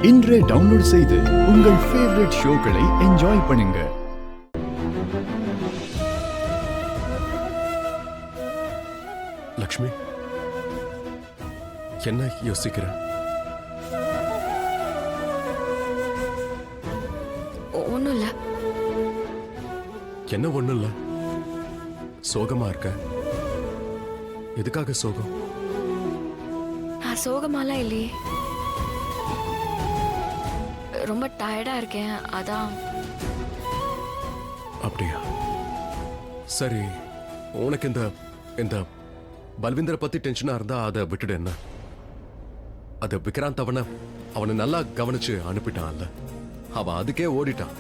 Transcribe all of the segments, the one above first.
இன்றே டவுன்லோட் செய்து உங்கள் ஃபேவரட் ஷோக்களை என்ஜாய் பண்ணுங்க. லக்ஷ்மி, என்ன யோசிக்கிற? ஒன்றும் இல்லை. என்ன ஒண்ணும் இல்ல? சோகமா இருக்க? எதுக்காக சோகம்? நான் சோகமாலாம் இல்லையே, ரொம்ப டயர்டா இருக்கேன், அதான். அப்படியா? சரி, உனக்கு இந்த இந்த பல்விந்தரை பத்தி டென்ஷனா இருந்தா அதை விட்டுடு. என்ன அது விக்ராந்த் அவனை நல்லா கவனிச்சு அனுப்பிட்டான்ல, அவன் அதுக்கே ஓடிட்டான்.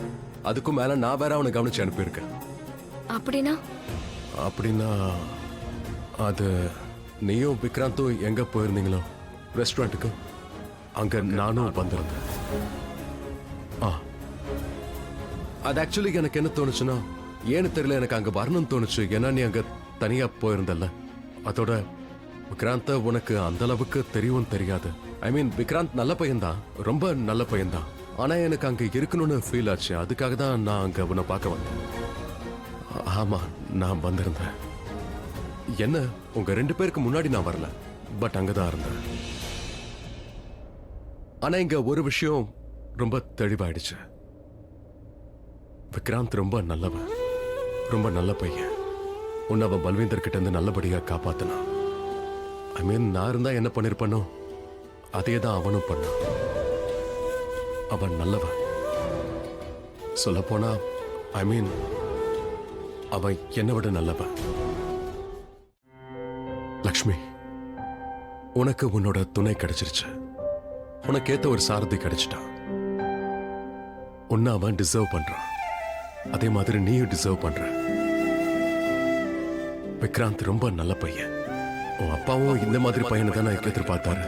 அதுக்கும் மேல நான் வேற அவனை கவனிச்சு அனுப்பியிருக்கேன். அப்படின்னா அது நீயும் விக்ராந்தும் எங்க போயிருந்தீங்களோ ரெஸ்டாரண்ட்டுக்கு, அங்க நானும் வந்திருந்தேன். அது ஆக்சுவலி எனக்கு என்ன தோணுச்சுன்னா, ஏன்னு தெரியல, எனக்கு அங்க வரணும்னு தோணுச்சு. ஏன்னா நீ அங்க தனியா போயிருந்தல்ல. அதோட விக்ராந்த உனக்கு அந்த அளவுக்கு தெரியும் தெரியாது. ஐ மீன், விக்ராந்த் நல்ல பையன்தான், ரொம்ப நல்ல பையன்தான். ஆனா எனக்கு அங்க இருக்கணும்னு ஃபீல் ஆச்சு. அதுக்காக தான் நான் அங்க உன்னை பார்க்க வந்தேன். ஆமா, நான் வந்திருந்தேன். என்ன, உங்க 2 பேருக்கு முன்னாடி நான் வரல, பட் அங்கதான் இருந்தேன். ஆனா இங்க ஒரு விஷயம் ரொம்ப தெளிவாயிடுச்சு. விக்ராந்த் ரொம்ப நல்லவன், ரொம்ப நல்ல பையன். உன்னை அவன் பல்வேந்தர் கிட்ட இருந்து நல்லபடியா காப்பாத்தினான். ஐ மீன், நான் இருந்தா என்ன பண்ணிருப்பனோ அதே தான் அவனும் பண்ணான். அவன் நல்லவன். சொல்ல போனா, ஐ மீன், அவன் என்னை விட நல்லவன். லக்ஷ்மி, உனக்கு உன்னோட துணை கிடைச்சிருச்சு. உனக்கு ஏத்த ஒரு சாரதி கிடைச்சிட்டான். உன்னை அவன் டிசர்வ் பண்றான். அதே மாதிரி நீயும் டிசர்வ் பண்ற. விக்ராந்த் ரொம்ப நல்ல பையன். உன் அப்பாவும் இந்த மாதிரி பையனை தான் எதிர்பார்த்தாரு.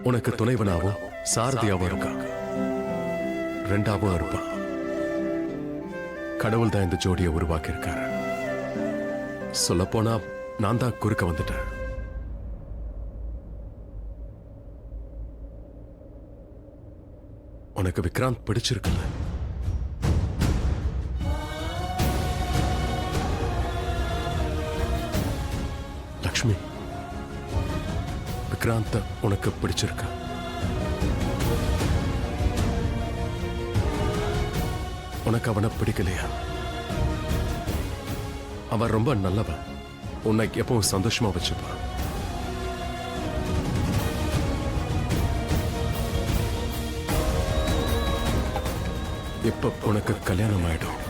உனக்கு துணைவனாவும் சாரதியாவும் இருக்கான், 2ஆவும் இருப்பான். கடவுள் தான் இந்த ஜோடியை உருவாக்கி இருக்காரு. சொல்ல போனா நான் தான் குறுக்க வந்துட்டேன். உனக்கு விக்ராந்த் பிடிச்சிருக்குல்ல? லக்ஷ்மி, விக்ராந்த் உனக்கு பிடிச்சிருக்கா? உனக்கு அவனை பிடிக்கலையா? அவன் ரொம்ப நல்லவன், உன்னை எப்பவும் சந்தோஷமா வச்சுப்பான். இப்ப உனக்கு கல்யாணம் ஆயிடும்.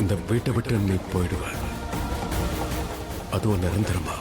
இந்த வீட்டை விட்டு நீ போயிடுவ, அதுவும் நிரந்தரமா.